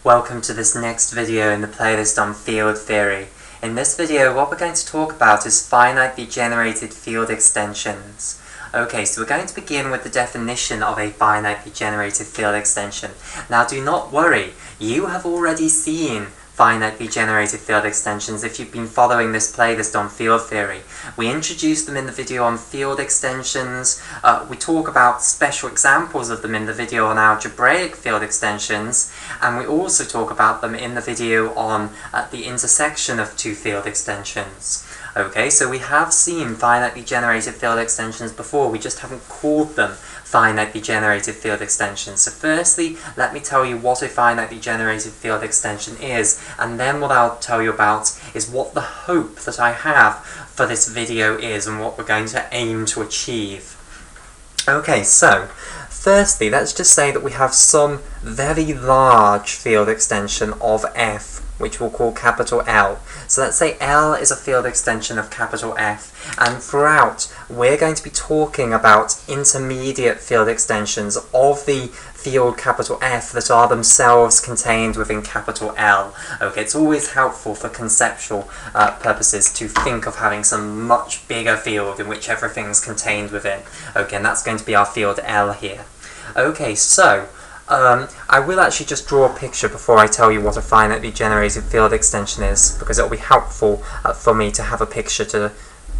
Welcome to this next video in the playlist on field theory. In this video, what we're going to talk about is finitely generated field extensions. Okay, so we're going to begin with the definition of a finitely generated field extension. Now do not worry, you have already seen finitely generated field extensions if you've been following this playlist on field theory. We introduced them in the video on field extensions, we talk about special examples of them in the video on algebraic field extensions, and we also talk about them in the video on the intersection of two field extensions. Okay, so we have seen finitely generated field extensions before, we just haven't called them finitely generated field extensions. So firstly, let me tell you what a finitely generated field extension is, and then what I'll tell you about is what the hope that I have for this video is and what we're going to aim to achieve. Okay, so firstly, let's just say that we have some very large field extension of f, which we'll call capital L. So let's say L is a field extension of capital F, and throughout we're going to be talking about intermediate field extensions of the field capital F that are themselves contained within capital L. Okay, it's always helpful for conceptual purposes to think of having some much bigger field in which everything's contained within. Okay, and that's going to be our field L here. Okay, so I will actually just draw a picture before I tell you what a finitely generated field extension is, because it'll be helpful for me to have a picture to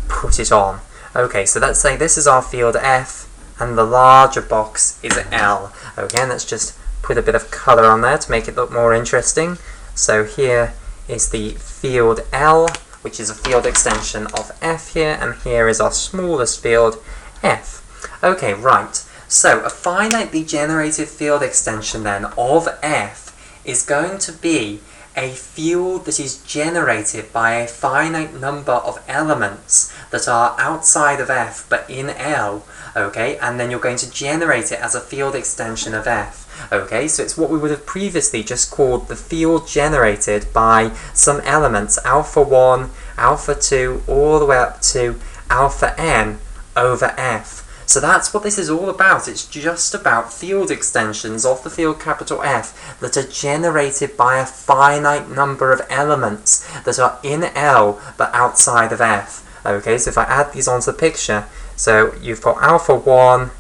put it on. Okay, so let's say this is our field F, and the larger box is L. Okay, let's just put a bit of colour on there to make it look more interesting. So here is the field L, which is a field extension of F here, and here is our smallest field, F. Okay, right. So a finitely generated field extension then of F is going to be a field that is generated by a finite number of elements that are outside of F but in L, okay, and then you're going to generate it as a field extension of F. Okay, so it's what we would have previously just called the field generated by some elements alpha 1, alpha 2, all the way up to alpha n over F. So that's what this is all about. It's just about field extensions of the field capital F that are generated by a finite number of elements that are in L but outside of F. Okay, so if I add these onto the picture, so you've got alpha 1,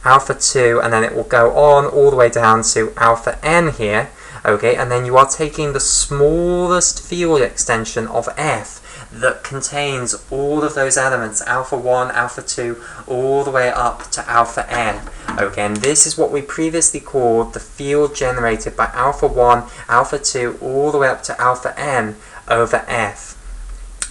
alpha 2, and then it will go on all the way down to alpha n here. Okay, and then you are taking the smallest field extension of F that contains all of those elements, alpha 1, alpha 2, all the way up to alpha n. Okay, and this is what we previously called the field generated by alpha 1, alpha 2, all the way up to alpha n over F.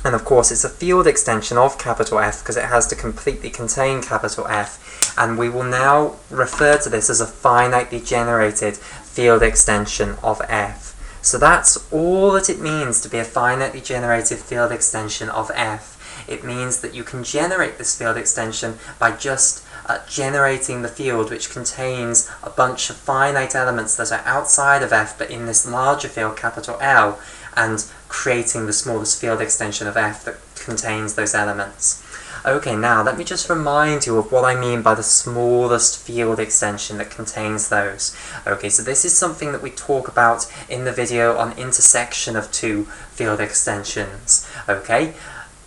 And of course it's a field extension of capital F because it has to completely contain capital F, and we will now refer to this as a finitely generated field extension of F. So that's all that it means to be a finitely generated field extension of F. It means that you can generate this field extension by just generating the field which contains a bunch of finite elements that are outside of F but in this larger field capital L, and creating the smallest field extension of F that contains those elements. Okay, now let me just remind you of what I mean by the smallest field extension that contains those. Okay, so this is something that we talk about in the video on intersection of two field extensions. Okay,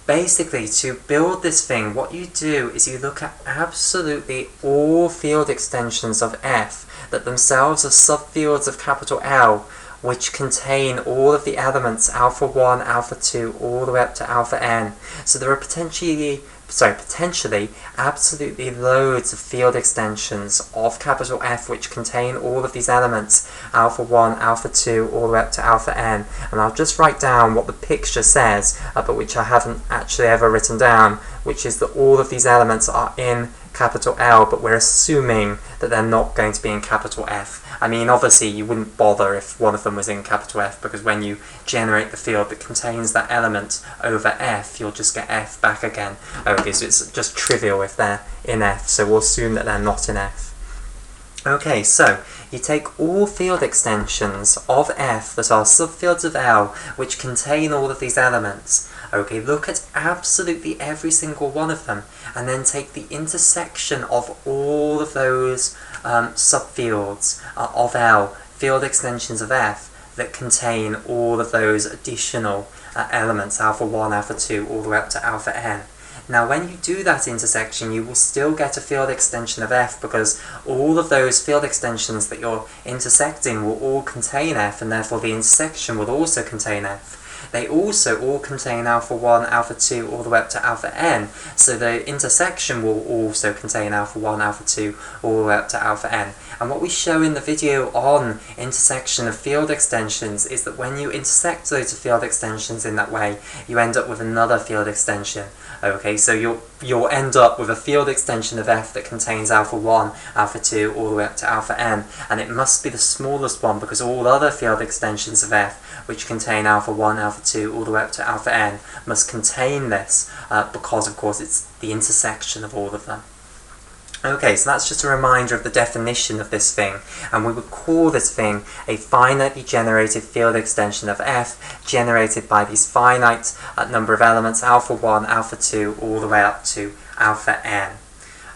basically to build this thing, what you do is you look at absolutely all field extensions of F that themselves are subfields of capital L, which contain all of the elements alpha 1, alpha 2, all the way up to alpha n. So there are potentially absolutely loads of field extensions of capital F which contain all of these elements, alpha 1, alpha 2, all the way up to alpha n. And I'll just write down what the picture says, but which I haven't actually ever written down, which is that all of these elements are in capital L, but we're assuming that they're not going to be in capital F. I mean, obviously you wouldn't bother if one of them was in capital F, because when you generate the field that contains that element over F, you'll just get F back again. Okay, so it's just trivial if they're in F, so we'll assume that they're not in F. Okay, so you take all field extensions of F that are subfields of L which contain all of these elements. Okay, look at absolutely every single one of them, and then take the intersection of all of those subfields of L, field extensions of F, that contain all of those additional elements, alpha 1, alpha 2, all the way up to alpha n. Now when you do that intersection, you will still get a field extension of f, because all of those field extensions that you're intersecting will all contain f, and therefore the intersection will also contain f. They also all contain alpha 1, alpha 2, all the way up to alpha n, so the intersection will also contain alpha 1, alpha 2, all the way up to alpha n. And what we show in the video on intersection of field extensions is that when you intersect those field extensions in that way, you end up with another field extension. Okay, so you'll end up with a field extension of f that contains alpha 1, alpha 2, all the way up to alpha n, and it must be the smallest one, because all other field extensions of f which contain alpha 1, alpha 2, all the way up to alpha n must contain this, because of course it's the intersection of all of them. Okay, so that's just a reminder of the definition of this thing, and we would call this thing a finitely generated field extension of f generated by these finite number of elements, alpha 1, alpha 2, all the way up to alpha n.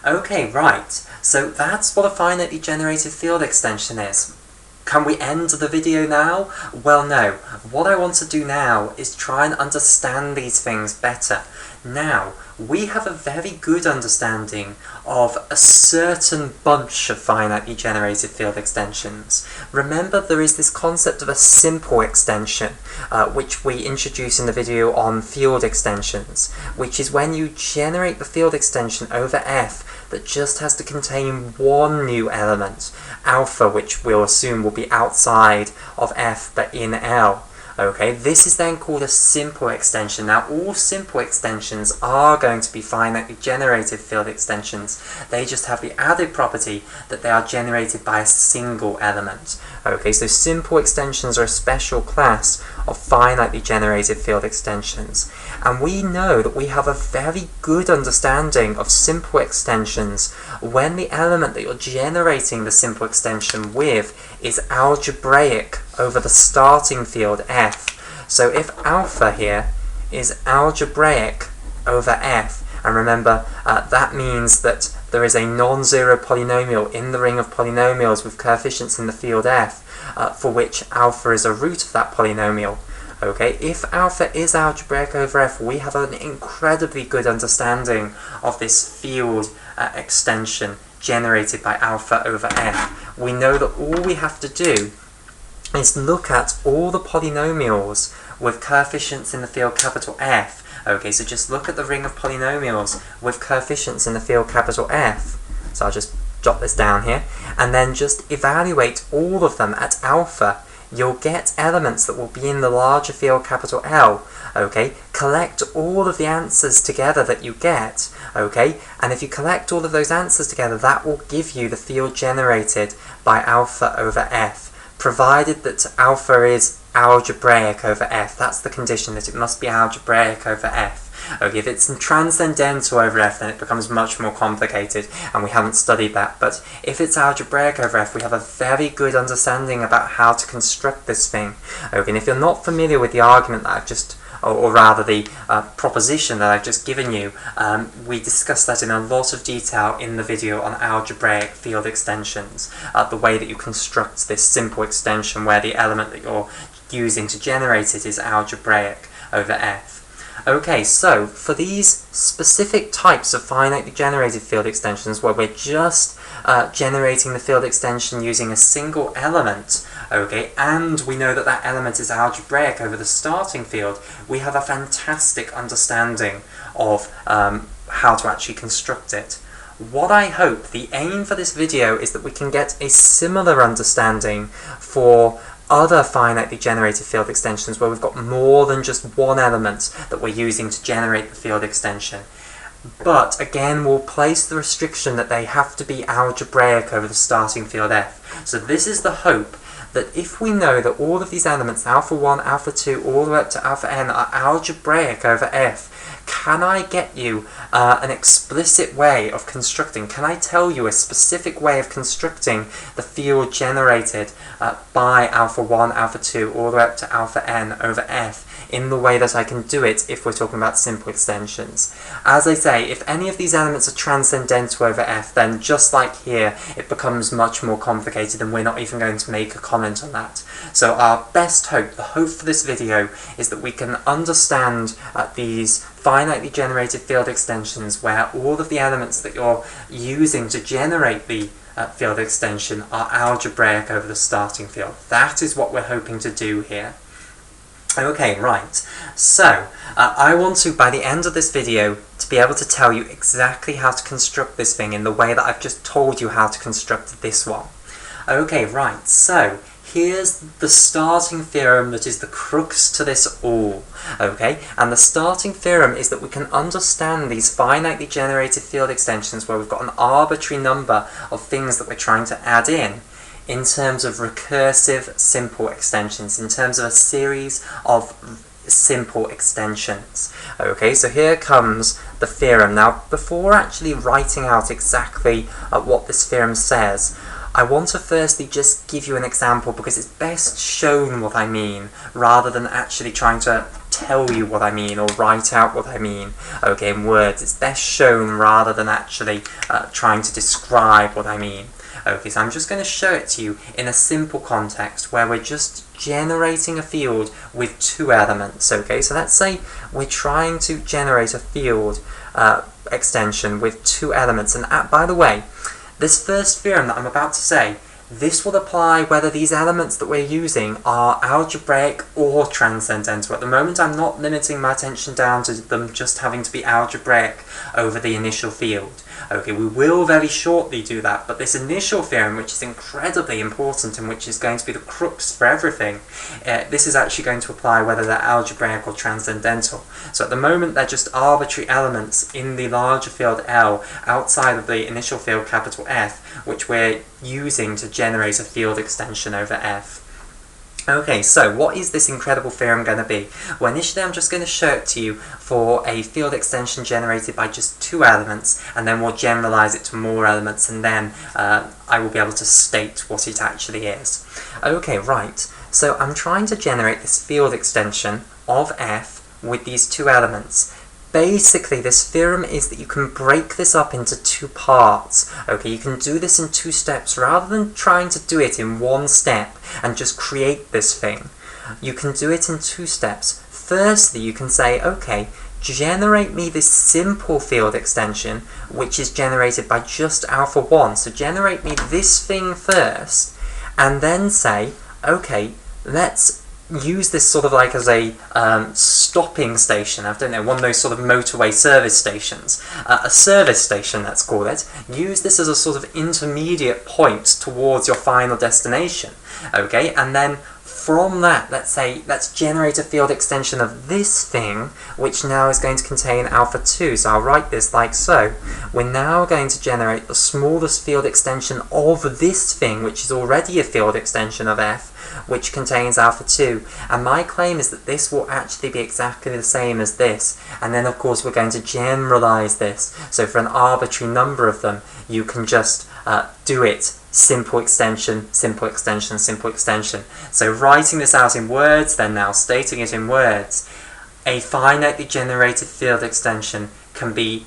Okay, right, so that's what a finitely generated field extension is. Can we end the video now? Well, no. What I want to do now is try and understand these things better. Now, we have a very good understanding of a certain bunch of finitely generated field extensions. Remember, there is this concept of a simple extension, which we introduced in the video on field extensions, which is when you generate the field extension over f that just has to contain one new element, alpha, which we'll assume will be outside of f but in L. Okay, this is then called a simple extension. Now, all simple extensions are going to be finitely generated field extensions. They just have the added property that they are generated by a single element. Okay, so simple extensions are a special class of finitely generated field extensions. And we know that we have a very good understanding of simple extensions when the element that you're generating the simple extension with is algebraic over the starting field f. So if alpha here is algebraic over f, and remember that means that there is a non-zero polynomial in the ring of polynomials with coefficients in the field f, for which alpha is a root of that polynomial. Okay, if alpha is algebraic over f, we have an incredibly good understanding of this field extension generated by alpha over f. We know that all we have to do is look at all the polynomials with coefficients in the field capital F. Okay, so just look at the ring of polynomials with coefficients in the field capital F. So I'll just jot this down here, and then just evaluate all of them at alpha. You'll get elements that will be in the larger field capital L. Okay, collect all of the answers together that you get. Okay, and if you collect all of those answers together, that will give you the field generated by alpha over f, provided that alpha is algebraic over f. That's the condition, that it must be algebraic over f. Okay, if it's transcendental over f, then it becomes much more complicated, and we haven't studied that. But if it's algebraic over f, we have a very good understanding about how to construct this thing. Okay, and if you're not familiar with the argument that I've just, or rather the proposition that I've just given you, we discussed that in a lot of detail in the video on algebraic field extensions, the way that you construct this simple extension where the element that you're using to generate it is algebraic over f. Okay, so for these specific types of finitely generated field extensions where we're just generating the field extension using a single element, okay, and we know that that element is algebraic over the starting field, we have a fantastic understanding of how to actually construct it. What I hope, the aim for this video, is that we can get a similar understanding for other finitely generated field extensions where we've got more than just one element that we're using to generate the field extension. But again, we'll place the restriction that they have to be algebraic over the starting field f. So this is the hope, that if we know that all of these elements, alpha 1, alpha 2, all the way up to alpha n, are algebraic over f, can I get you an explicit way of constructing? Can I tell you a specific way of constructing the field generated by alpha 1, alpha 2, all the way up to alpha n over f in the way that I can do it if we're talking about simple extensions. As I say, if any of these elements are transcendental over f, then just like here, it becomes much more complicated, and we're not even going to make a comment on that. So our best hope, the hope for this video, is that we can understand these finitely generated field extensions where all of the elements that you're using to generate the field extension are algebraic over the starting field. That is what we're hoping to do here. Okay, right. So, I want to, by the end of this video, to be able to tell you exactly how to construct this thing in the way that I've just told you how to construct this one. Okay, right. So, here's the starting theorem that is the crux to this all, okay? And the starting theorem is that we can understand these finitely generated field extensions where we've got an arbitrary number of things that we're trying to add in terms of recursive simple extensions, in terms of a series of simple extensions. Okay, so here comes the theorem. Now, before actually writing out exactly what this theorem says, I want to firstly just give you an example because it's best shown what I mean rather than actually trying to tell you what I mean or write out what I mean, okay, in words. It's best shown rather than actually trying to describe what I mean. Okay, so I'm just going to show it to you in a simple context where we're just generating a field with two elements, okay? So let's say we're trying to generate a field extension with two elements, and by the way, this first theorem that I'm about to say, this will apply whether these elements that we're using are algebraic or transcendental. At the moment, I'm not limiting my attention down to them just having to be algebraic over the initial field. Okay, we will very shortly do that, but this initial theorem, which is incredibly important and which is going to be the crux for everything, this is actually going to apply whether they're algebraic or transcendental. So at the moment, they're just arbitrary elements in the larger field L outside of the initial field capital F, which we're using to generate a field extension over F. Okay, so what is this incredible theorem going to be? Well, initially I'm just going to show it to you for a field extension generated by just two elements, and then we'll generalize it to more elements, and then I will be able to state what it actually is. Okay, right, so I'm trying to generate this field extension of F with these two elements. Basically, this theorem is that you can break this up into two parts. Okay, you can do this in two steps rather than trying to do it in one step and just create this thing. You can do it in two steps. Firstly, you can say, okay, generate me this simple field extension which is generated by just alpha 1. So generate me this thing first, and then say, okay, let's use this sort of like as a stopping station. I don't know, one of those sort of motorway service stations. A service station, let's call it. Use this as a sort of intermediate point towards your final destination. Okay, and then from that, let's generate a field extension of this thing, which now is going to contain alpha 2. So I'll write this like so. We're now going to generate the smallest field extension of this thing, which is already a field extension of F, which contains alpha 2. And my claim is that this will actually be exactly the same as this. And then, of course, we're going to generalize this. So for an arbitrary number of them, you can just do it simple extension, simple extension, simple extension. So writing this out in words, then now stating it in words, a finitely generated field extension can be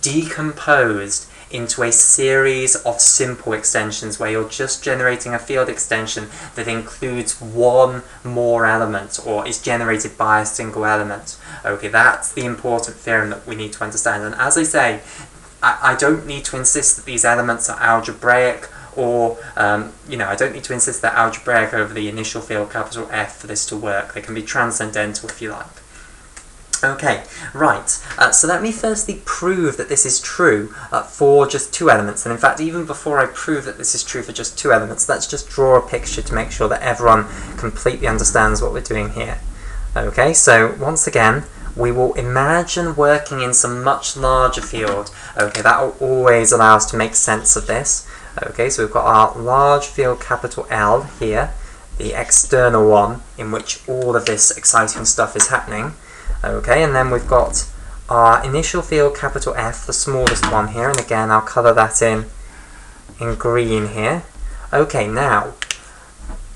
decomposed into a series of simple extensions where you're just generating a field extension that includes one more element or is generated by a single element. Okay, that's the important theorem that we need to understand. And as I say, I don't need to insist that these elements are algebraic, or I don't need to insist that algebraic over the initial field capital F for this to work. They can be transcendental if you like. Okay, right, so let me firstly prove that this is true for just two elements, and in fact even before I prove that this is true for just two elements, let's just draw a picture to make sure that everyone completely understands what we're doing here. Okay, so once again, we will imagine working in some much larger field. Okay, that will always allow us to make sense of this. Okay, so we've got our large field capital L here, the external one in which all of this exciting stuff is happening. Okay, and then we've got our initial field capital F, the smallest one here, and again I'll colour that in green here. Okay, now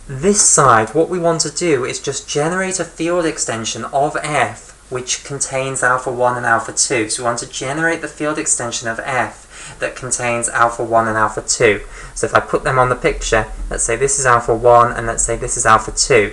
this side, what we want to do is just generate a field extension of f which contains alpha 1 and alpha 2. So we want to generate the field extension of f that contains alpha 1 and alpha 2. So if I put them on the picture, let's say this is alpha 1 and let's say this is alpha 2.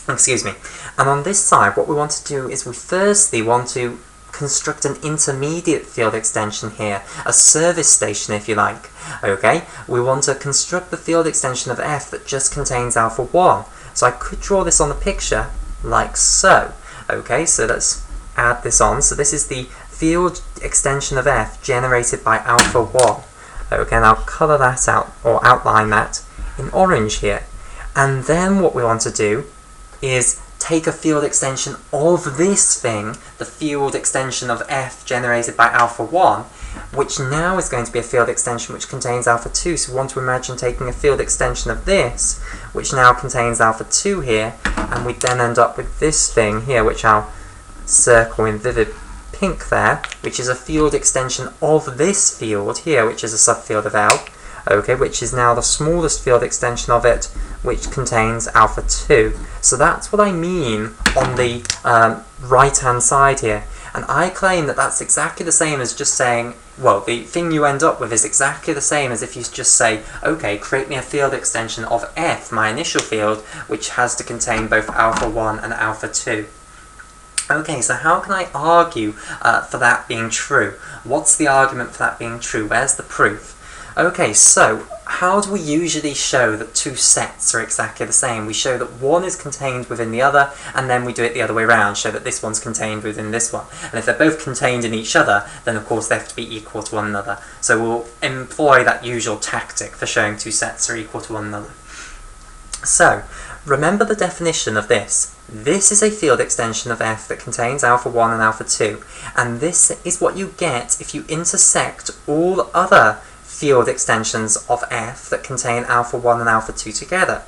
Excuse me. And on this side, what we want to do is we firstly want to construct an intermediate field extension here, a service station if you like. Okay, we want to construct the field extension of f that just contains alpha 1. So I could draw this on the picture like so. Okay, so let's add this on. So this is the field extension of f generated by alpha 1. Okay, and I'll colour that out, or outline that in orange here. And then what we want to do is take a field extension of this thing, the field extension of f generated by alpha 1, which now is going to be a field extension which contains alpha 2. So we want to imagine taking a field extension of this, which now contains alpha 2 here, and we then end up with this thing here, which I'll circle in vivid pink there, which is a field extension of this field here, which is a subfield of L, okay, which is now the smallest field extension of it, which contains alpha 2. So that's what I mean on the right-hand side here. And I claim that that's exactly the same as just saying, well, the thing you end up with is exactly the same as if you just say, okay, create me a field extension of f, my initial field, which has to contain both alpha 1 and alpha 2. Okay, so how can I argue for that being true? What's the argument for that being true? Where's the proof? Okay, so how do we usually show that two sets are exactly the same? We show that one is contained within the other, and then we do it the other way around, show that this one's contained within this one. And if they're both contained in each other, then of course they have to be equal to one another. So we'll employ that usual tactic for showing two sets are equal to one another. So, remember the definition of this. This is a field extension of f that contains alpha 1 and alpha 2, and this is what you get if you intersect all other field extensions of f that contain alpha 1 and alpha 2 together.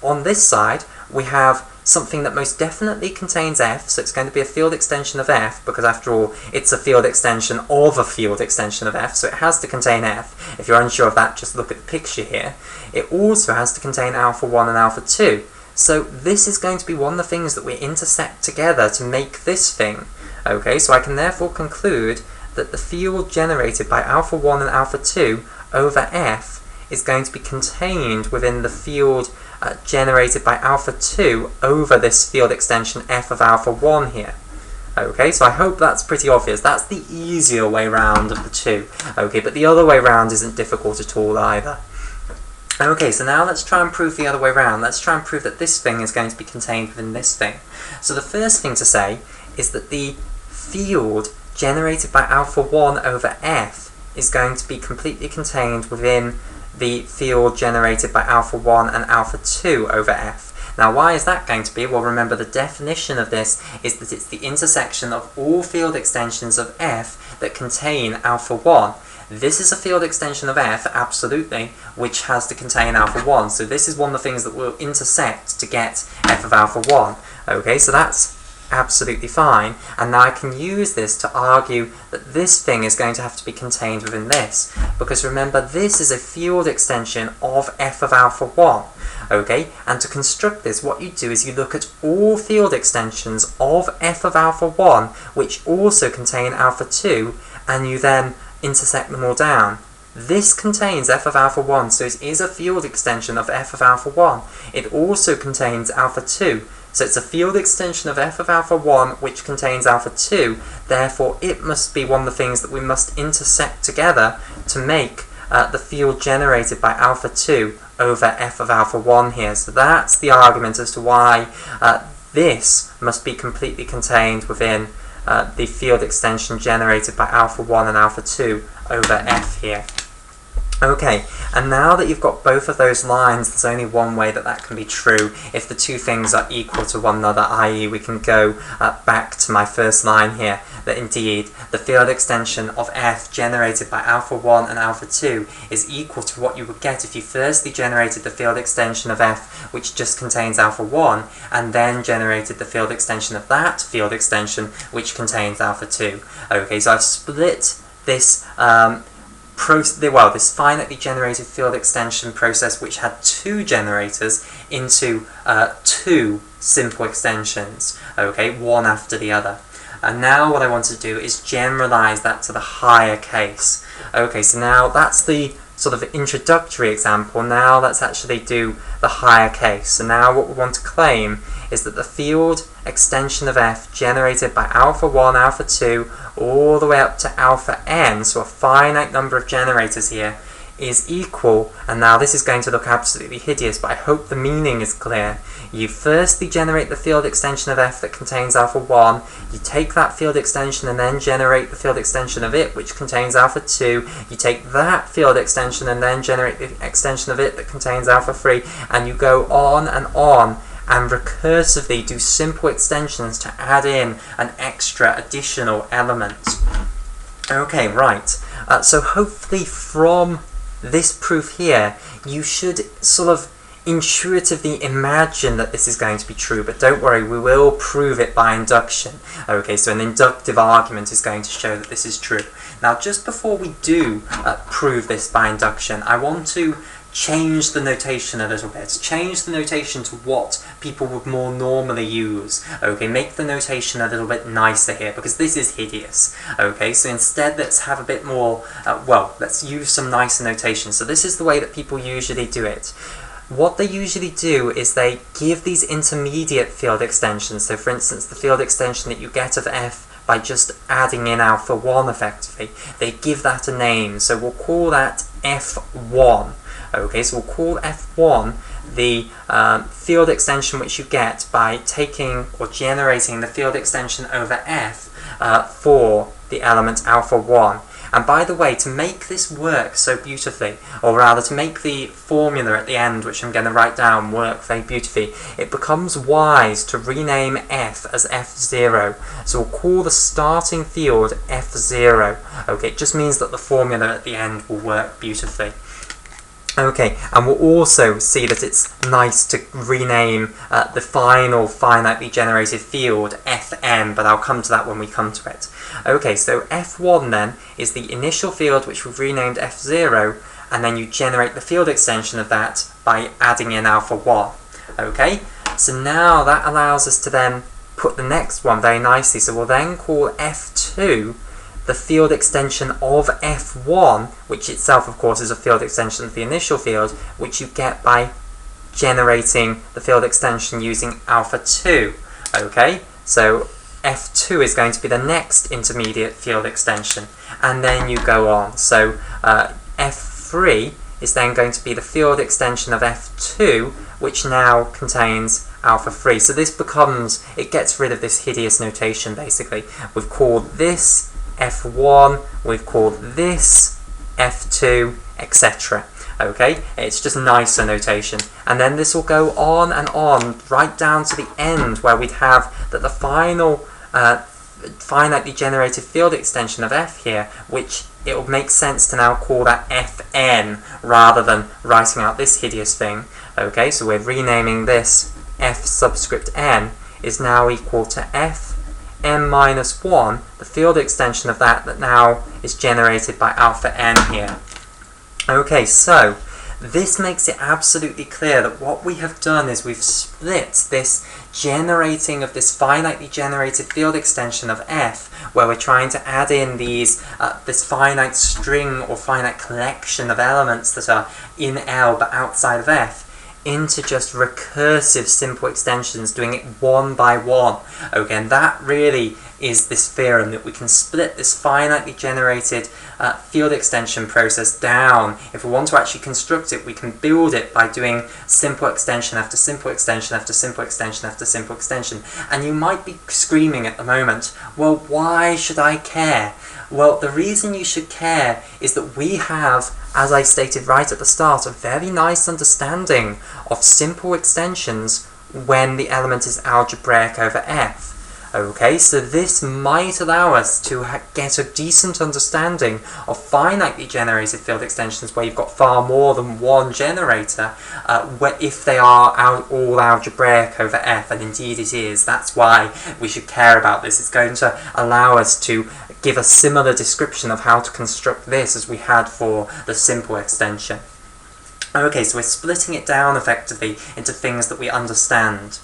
On this side, we have something that most definitely contains f, so it's going to be a field extension of f, because after all, it's a field extension of a field extension of f, so it has to contain f. If you're unsure of that, just look at the picture here. It also has to contain alpha 1 and alpha 2. So this is going to be one of the things that we intersect together to make this thing. Okay, so I can therefore conclude that the field generated by alpha 1 and alpha 2 over f is going to be contained within the field generated by alpha 2 over this field extension f of alpha 1 here. Okay, so I hope that's pretty obvious. That's the easier way round of the two. Okay, but the other way round isn't difficult at all either. Okay, so now let's try and prove the other way around. Let's try and prove that this thing is going to be contained within this thing. So the first thing to say is that the field generated by alpha 1 over f is going to be completely contained within the field generated by alpha 1 and alpha 2 over f. Now why is that going to be? Well, remember the definition of this is that it's the intersection of all field extensions of f that contain alpha 1. This is a field extension of f, absolutely, which has to contain alpha 1. So this is one of the things that will intersect to get f of alpha 1. Okay, so that's absolutely fine. And now I can use this to argue that this thing is going to have to be contained within this. Because remember, this is a field extension of f of alpha 1. Okay, and to construct this, what you do is you look at all field extensions of f of alpha 1, which also contain alpha 2, and you then intersect them all down. This contains f of alpha 1, so it is a field extension of f of alpha 1. It also contains alpha 2, so it's a field extension of f of alpha 1 which contains alpha 2, therefore it must be one of the things that we must intersect together to make the field generated by alpha 2 over f of alpha 1 here. So that's the argument as to why this must be completely contained within the field extension generated by alpha 1 and alpha 2 over f here. Okay, and now that you've got both of those lines, there's only one way that that can be true if the two things are equal to one another, i.e. we can go back to my first line here, that indeed the field extension of f generated by alpha 1 and alpha 2 is equal to what you would get if you firstly generated the field extension of f which just contains alpha 1 and then generated the field extension of that field extension which contains alpha 2. Okay, so I've split this this finitely generated field extension process, which had two generators, into two simple extensions, okay, one after the other. And now what I want to do is generalize that to the higher case. Okay, so now that's the sort of introductory example. Now let's actually do the higher case. So now what we want to claim is that the field extension of f generated by alpha 1, alpha 2, all the way up to alpha n, so a finite number of generators here, is equal, and now this is going to look absolutely hideous, but I hope the meaning is clear. You firstly generate the field extension of f that contains alpha 1, you take that field extension and then generate the field extension of it which contains alpha 2, you take that field extension and then generate the extension of it that contains alpha 3, and you go on and recursively do simple extensions to add in an extra additional element. Okay, right. So hopefully from this proof here, you should sort of intuitively imagine that this is going to be true, but don't worry, we will prove it by induction. Okay, so an inductive argument is going to show that this is true. Now, just before we do prove this by induction, I want to change the notation a little bit. Change the notation to what people would more normally use. Okay, make the notation a little bit nicer here, because this is hideous. Okay, so instead let's have a bit more, let's use some nicer notation. So this is the way that people usually do it. What they usually do is they give these intermediate field extensions. So for instance, the field extension that you get of f by just adding in alpha 1 effectively, they give that a name. So we'll call that f1. Okay, so we'll call f1 the field extension which you get by taking or generating the field extension over f for the element alpha 1. And by the way, to make this work so beautifully, or rather to make the formula at the end, which I'm going to write down, work very beautifully, it becomes wise to rename f as f0. So we'll call the starting field f0. Okay, it just means that the formula at the end will work beautifully. Okay, and we'll also see that it's nice to rename the final finitely generated field Fm, but I'll come to that when we come to it. Okay, so F1 then is the initial field which we've renamed F0, and then you generate the field extension of that by adding in alpha 1. Okay, so now that allows us to then put the next one very nicely. So we'll then call F2 the field extension of F1, which itself of course is a field extension of the initial field, which you get by generating the field extension using alpha 2. Okay, so F2 is going to be the next intermediate field extension, and then you go on. So F3 is then going to be the field extension of F2, which now contains alpha 3. So this becomes, it gets rid of this hideous notation basically. We've called this F1, we've called this F2, etc. Okay, it's just nicer notation. And then this will go on right down to the end, where we'd have that the final finitely generated field extension of f here, which it will make sense to now call that Fn rather than writing out this hideous thing. Okay, so we're renaming this f subscript n is now equal to Fn minus 1, the field extension of that now is generated by alpha n here. Okay, so this makes it absolutely clear that what we have done is we've split this generating of this finitely generated field extension of f, where we're trying to add in these this finite string or finite collection of elements that are in L but outside of f, into just recursive simple extensions, doing it one by one. Okay, and that really is this theorem, that we can split this finitely generated field extension process down. If we want to actually construct it, we can build it by doing simple extension after simple extension after simple extension after simple extension. And you might be screaming at the moment, well, why should I care? Well, the reason you should care is that we have, as I stated right at the start, a very nice understanding of simple extensions when the element is algebraic over f. Okay, so this might allow us to get a decent understanding of finitely generated field extensions where you've got far more than one generator, if they are all algebraic over F, and indeed it is. That's why we should care about this. It's going to allow us to give a similar description of how to construct this as we had for the simple extension. Okay, so we're splitting it down effectively into things that we understand.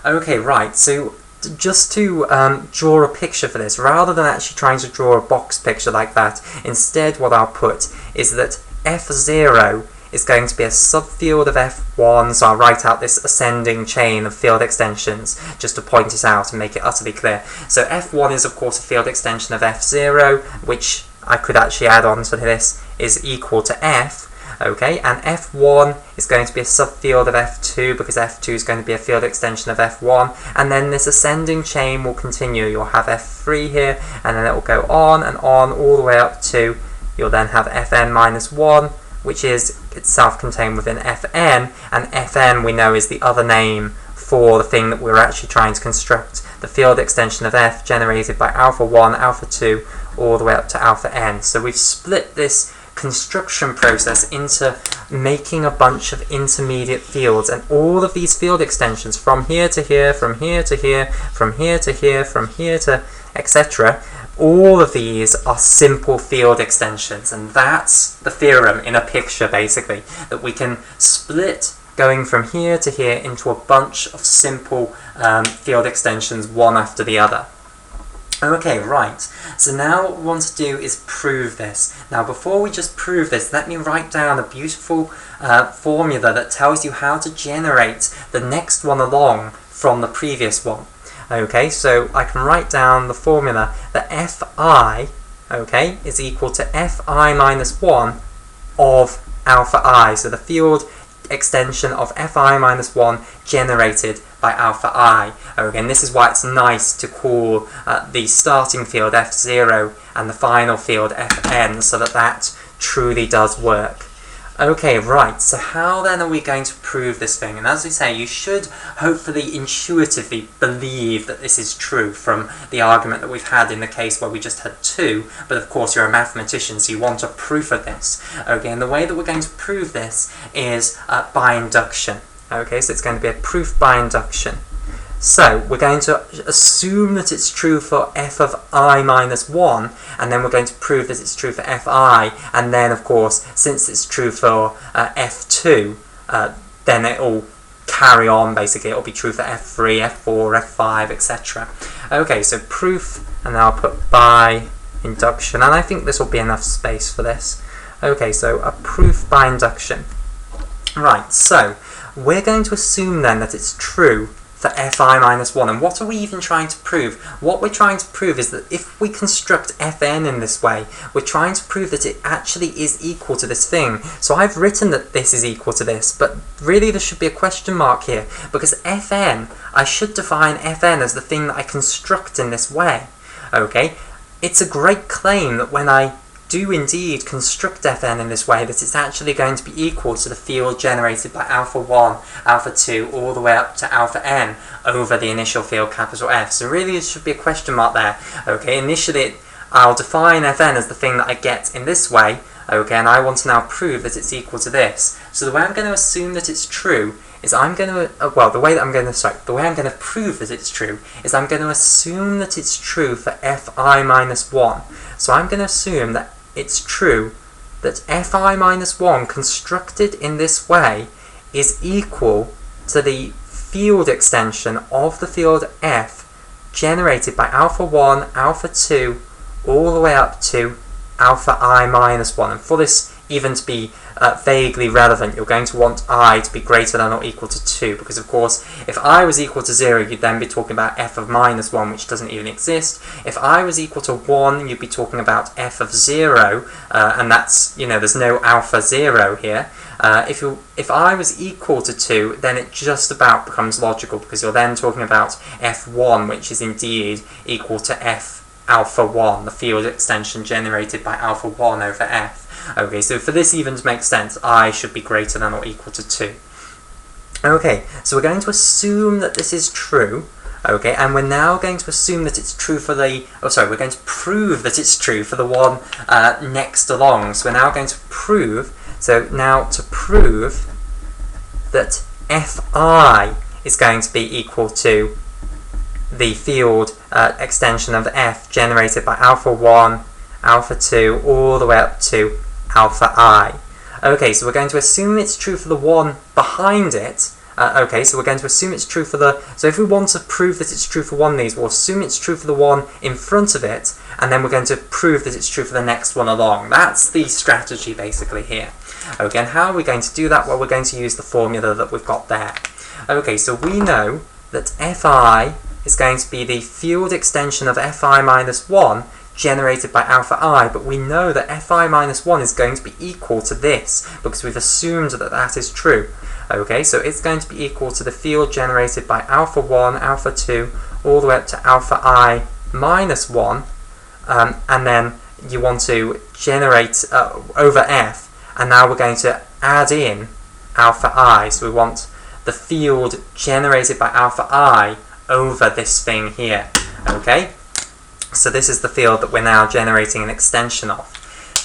Okay, right, so just to draw a picture for this, rather than actually trying to draw a box picture like that, instead what I'll put is that F0 is going to be a subfield of F1, so I'll write out this ascending chain of field extensions just to point it out and make it utterly clear. So F1 is of course a field extension of F0, which I could actually add on to this, is equal to F. Okay, and F1 is going to be a subfield of F2 because F2 is going to be a field extension of F1, and then this ascending chain will continue. You'll have F3 here, and then it will go on and on all the way up to, you'll then have Fn minus 1, which is itself contained within Fn, and Fn we know is the other name for the thing that we're actually trying to construct, the field extension of F generated by alpha 1, alpha 2, all the way up to alpha n. So we've split this construction process into making a bunch of intermediate fields, and all of these field extensions from here to here, from here to here, from here to here, from here to etc., all of these are simple field extensions, and that's the theorem in a picture basically, that we can split going from here to here into a bunch of simple field extensions one after the other. Okay, right, so now what we want to do is prove this. Now before we just prove this, let me write down a beautiful formula that tells you how to generate the next one along from the previous one. Okay, so I can write down the formula that Fi, okay, is equal to Fi minus 1 of alpha I, so the field extension of Fi minus 1 generated by alpha I. Okay, and this is why it's nice to call the starting field F0 and the final field Fn, so that that truly does work. Okay, right, so how then are we going to prove this thing? And as we say, you should hopefully intuitively believe that this is true from the argument that we've had in the case where we just had 2, but of course you're a mathematician, so you want a proof of this. Okay, and the way that we're going to prove this is by induction. Okay, so it's going to be a proof by induction. So we're going to assume that it's true for f of I minus 1, and then we're going to prove that it's true for fi, and then of course, since it's true for f2, then it will carry on basically. It will be true for f3, f4, f5, etc. Okay, so proof, and then I'll put by induction, and I think this will be enough space for this. Okay, so a proof by induction. Right, so we're going to assume then that it's true for fi minus 1. And what are we even trying to prove? What we're trying to prove is that if we construct fn in this way, we're trying to prove that it actually is equal to this thing. So I've written that this is equal to this, but really there should be a question mark here, because fn, I should define fn as the thing that I construct in this way. Okay, it's a great claim that when I do indeed construct fn in this way, that it's actually going to be equal to the field generated by alpha 1, alpha 2, all the way up to alpha n over the initial field capital F. So really there should be a question mark there. Okay, initially I'll define fn as the thing that I get in this way, okay, and I want to now prove that it's equal to this. So the way I'm going to assume that it's true is I'm going to, the way I'm going to prove that it's true is I'm going to assume that it's true for fi minus 1. So I'm going to assume that it's true that fi minus 1 constructed in this way is equal to the field extension of the field f generated by alpha 1, alpha 2, all the way up to alpha I minus 1. And for this even to be vaguely relevant, you're going to want I to be greater than or equal to 2, because of course if I was equal to 0, you'd then be talking about f of minus 1, which doesn't even exist. If I was equal to 1, you'd be talking about f of 0, and that's, you know, there's no alpha 0 here. If I was equal to 2, then it just about becomes logical, because you're then talking about f1, which is indeed equal to f alpha 1, the field extension generated by alpha 1 over f. Okay, so for this even to make sense, I should be greater than or equal to 2. Okay, so we're going to assume that this is true. Okay, and we're now going to assume that it's true for the, we're going to prove that it's true for the one next along. So we're now going to prove, that Fi is going to be equal to the field extension of f generated by alpha 1, alpha 2, all the way up to alpha I. Okay, so we're going to assume it's true for the one behind it. Okay, so we're going to assume it's true for the... So if we want to prove that it's true for one of these, we'll assume it's true for the one in front of it, and then we're going to prove that it's true for the next one along. That's the strategy basically here. Okay, and how are we going to do that? Well, we're going to use the formula that we've got there. Okay, so we know that Fi is going to be the field extension of Fi minus 1 generated by alpha I, but we know that Fi minus 1 is going to be equal to this, because we've assumed that that is true. Okay, so it's going to be equal to the field generated by alpha 1, alpha 2, all the way up to alpha I minus 1, and then you want to generate over f, and now we're going to add in alpha I, so we want the field generated by alpha I over this thing here. Okay, so this is the field that we're now generating an extension of.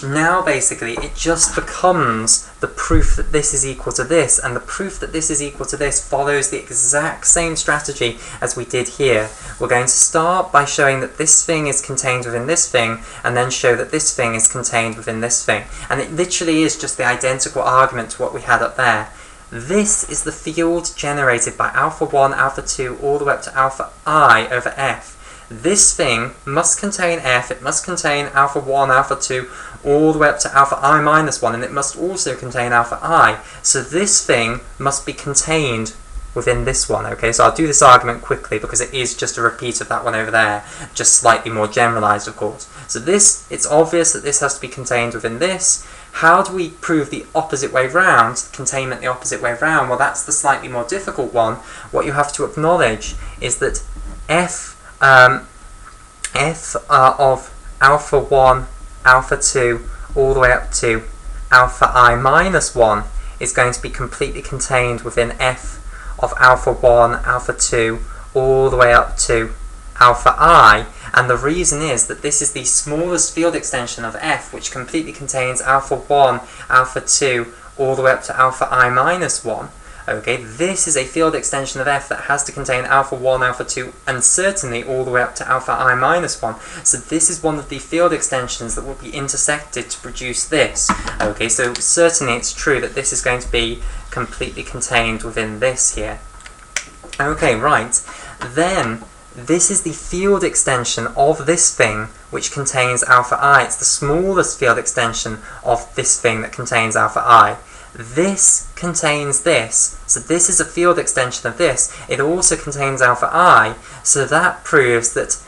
Now basically it just becomes the proof that this is equal to this, and the proof that this is equal to this follows the exact same strategy as we did here. We're going to start by showing that this thing is contained within this thing, and then show that this thing is contained within this thing. And it literally is just the identical argument to what we had up there. This is the field generated by alpha 1, alpha 2, all the way up to alpha I over f. This thing must contain f, it must contain alpha 1, alpha 2, all the way up to alpha I minus 1, and it must also contain alpha I. So this thing must be contained within this one. Okay, so I'll do this argument quickly because it is just a repeat of that one over there, just slightly more generalized, of course. So this, it's obvious that this has to be contained within this. How do we prove the opposite way round, containment the opposite way round? Well, that's the slightly more difficult one. What you have to acknowledge is that f of alpha 1, alpha 2, all the way up to alpha I minus 1 is going to be completely contained within f of alpha 1, alpha 2, all the way up to alpha I, and the reason is that this is the smallest field extension of f, which completely contains alpha 1, alpha 2, all the way up to alpha I minus 1. Okay, this is a field extension of f that has to contain alpha 1, alpha 2, and certainly all the way up to alpha I minus 1. So this is one of the field extensions that will be intersected to produce this. Okay, so certainly it's true that this is going to be completely contained within this here. Okay, right. Then this is the field extension of this thing which contains alpha I. It's the smallest field extension of this thing that contains alpha I. This contains this, so this is a field extension of this. It also contains alpha I, so that proves that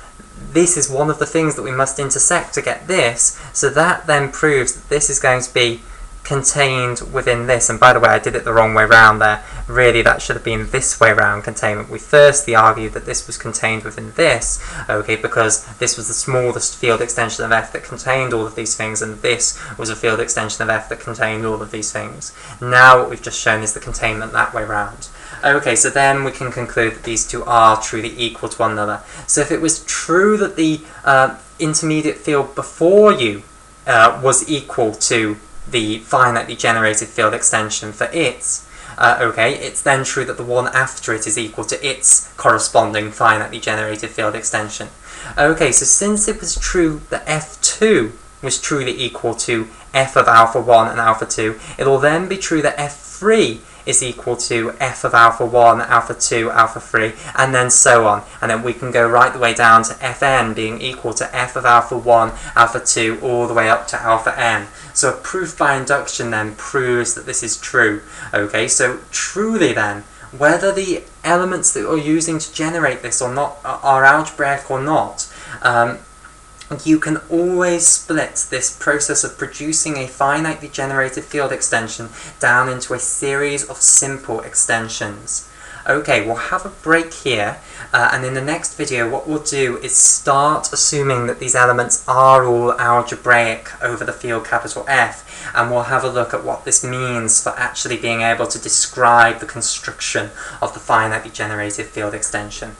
this is one of the things that we must intersect to get this, so that then proves that this is going to be contained within this. And by the way, I did it the wrong way round there. Really, that should have been this way round, containment. We firstly argued that this was contained within this, okay, because this was the smallest field extension of f that contained all of these things, and this was a field extension of f that contained all of these things. Now what we've just shown is the containment that way round. Okay, so then we can conclude that these two are truly equal to one another. So if it was true that the intermediate field before you was equal to the finitely generated field extension for it, okay, it's then true that the one after it is equal to its corresponding finitely generated field extension. Okay, so since it was true that f2 was truly equal to f of alpha 1 and alpha 2, it will then be true that f3 is equal to f of alpha 1, alpha 2, alpha 3, and then so on. And then we can go right the way down to fn being equal to f of alpha 1, alpha 2, all the way up to alpha n. So a proof by induction then proves that this is true. Okay, so truly then, whether the elements that you're using to generate this or not are algebraic or not, you can always split this process of producing a finitely generated field extension down into a series of simple extensions. Okay, we'll have a break here, and in the next video what we'll do is start assuming that these elements are all algebraic over the field capital F, and we'll have a look at what this means for actually being able to describe the construction of the finitely generated field extension.